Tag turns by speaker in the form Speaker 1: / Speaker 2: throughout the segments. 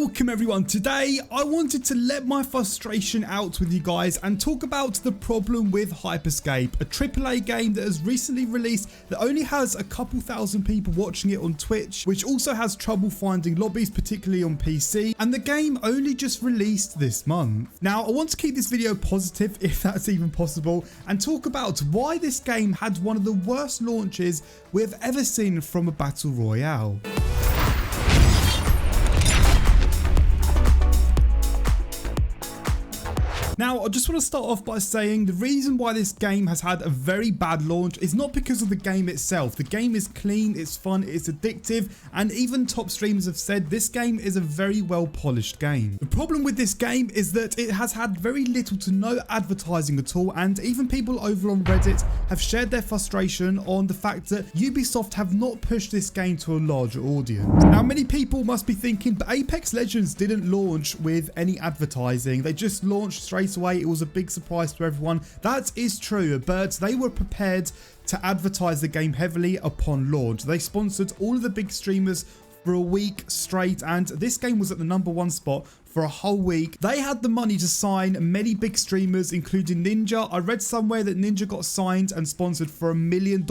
Speaker 1: Welcome everyone. Today I wanted to let my frustration out with you guys and talk about the problem with Hyper Scape, a AAA game that has recently released that only has a couple thousand people watching it on Twitch, which also has trouble finding lobbies, particularly on PC, and the game only just released this month. Now I want to keep this video positive, if that's even possible, and talk about why this game had one of the worst launches we've ever seen from a battle royale. Now, I just want to start off by saying the reason why this game has had a very bad launch is not because of the game itself. The game is clean, it's fun, it's addictive, and even top streamers have said this game is a very well polished game. The problem with this game is that it has had very little to no advertising at all, and even people over on Reddit have shared their frustration on the fact that Ubisoft have not pushed this game to a larger audience. Now, many people must be thinking, but Apex Legends didn't launch with any advertising. They just launched straight away. It was a big surprise to everyone. That is true, but they were prepared to advertise the game heavily upon launch. They sponsored all of the big streamers for a week straight, and this game was at the #1 spot for a whole week. They had the money to sign many big streamers, including Ninja. I read somewhere that Ninja got signed and sponsored for $1 million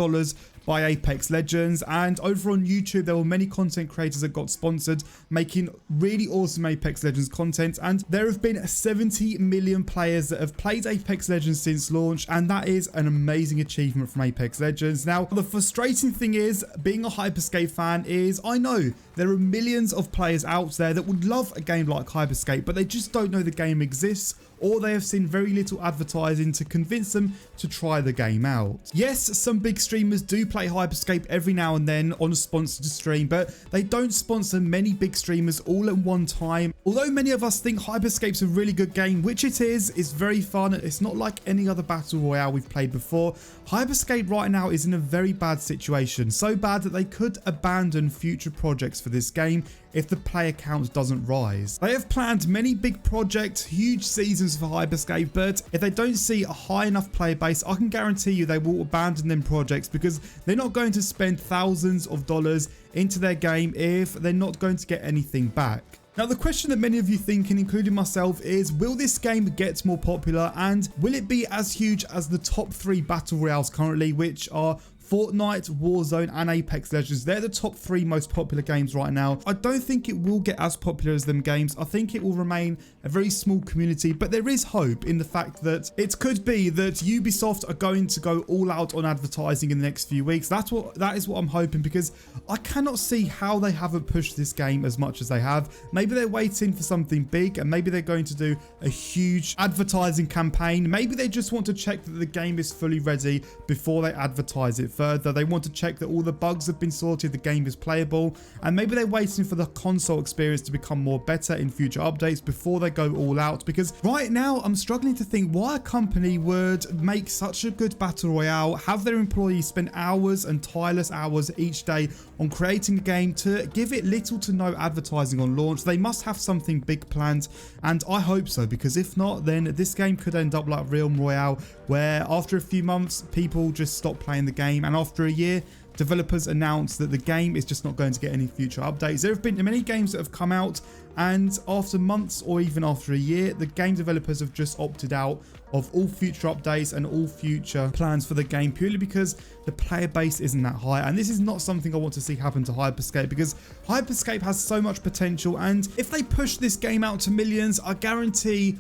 Speaker 1: by Apex Legends, and over on YouTube there were many content creators that got sponsored making really awesome Apex Legends content, and there have been 70 million players that have played Apex Legends since launch, and that is an amazing achievement from Apex Legends. Now, the frustrating thing is, being a Hyper Scape fan, is I know there are millions of players out there that would love a game like Hyper Scape, but they just don't know the game exists, or they have seen very little advertising to convince them to try the game out. Yes, some big streamers do play Hyper Scape every now and then on a sponsored stream, but they don't sponsor many big streamers all at one time. Although many of us think Hyper Scape's a really good game, which it is, it's very fun, it's not like any other battle royale we've played before. Hyper Scape right now is in a very bad situation, so bad that they could abandon future projects for this game if the player count doesn't rise. They have planned many big projects, huge seasons for Hyper Scape, but if they don't see a high enough player base, I can guarantee you they will abandon them projects, because they're not going to spend thousands of dollars into their game if they're not going to get anything back. Now, the question that many of you thinking, including myself, is will this game get more popular, and will it be as huge as the top 3 battle royales currently, which are Fortnite, Warzone and Apex Legends? They're the top 3 most popular games right now. I don't think it will get as popular as them games. I think it will remain a very small community, but there is hope in the fact that it could be that Ubisoft are going to go all out on advertising in the next few weeks. That is what I'm hoping, because I cannot see how they haven't pushed this game as much as they have. Maybe they're waiting for something big, and maybe they're going to do a huge advertising campaign. Maybe they just want to check that the game is fully ready before they advertise it further. They want to check that all the bugs have been sorted, the game is playable, and maybe they're waiting for the console experience to become more better in future updates before they go all out. Because right now I'm struggling to think why a company would make such a good battle royale, have their employees spend hours and tireless hours each day on creating a game, to give it little to no advertising on launch. They must have something big planned, and I hope so, because if not, then this game could end up like Realm Royale, where after a few months people just stop playing the game, and after a year developers announce that the game is just not going to get any future updates. There have been many games that have come out, and after months or even after a year, the game developers have just opted out of all future updates and all future plans for the game, purely because the player base isn't that high. And this is not something I want to see happen to Hyper Scape, because Hyper Scape has so much potential, and if they push this game out to millions, I guarantee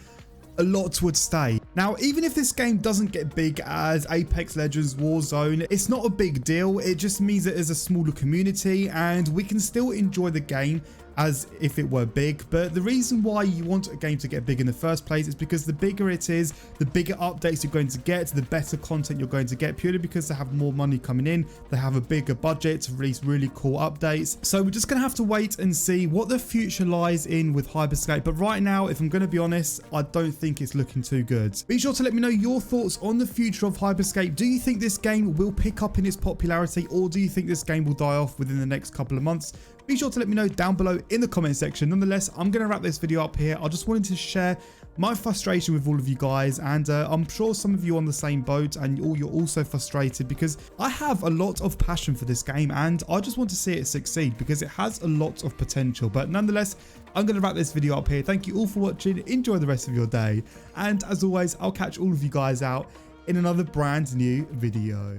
Speaker 1: a lot would stay. Now, even if this game doesn't get big as Apex Legends, Warzone, it's not a big deal. It just means that there's a smaller community and we can still enjoy the game as if it were big. But the reason why you want a game to get big in the first place is because the bigger it is, the bigger updates you're going to get, the better content you're going to get, purely because they have more money coming in, they have a bigger budget to release really cool updates. So we're just gonna have to wait and see what the future lies in with Hyper Scape. But right now, if I'm gonna be honest, I don't think it's looking too good. Be sure to let me know your thoughts on the future of Hyper Scape. Do you think this game will pick up in its popularity, or do you think this game will die off within the next couple of months? Be sure to let me know down below in the comment section. Nonetheless, I'm going to wrap this video up here. I just wanted to share my frustration with all of you guys, and I'm sure some of you are on the same boat and you're also frustrated, because I have a lot of passion for this game and I just want to see it succeed because it has a lot of potential. But nonetheless, I'm going to wrap this video up here. Thank you all for watching. Enjoy the rest of your day. And as always, I'll catch all of you guys out in another brand new video.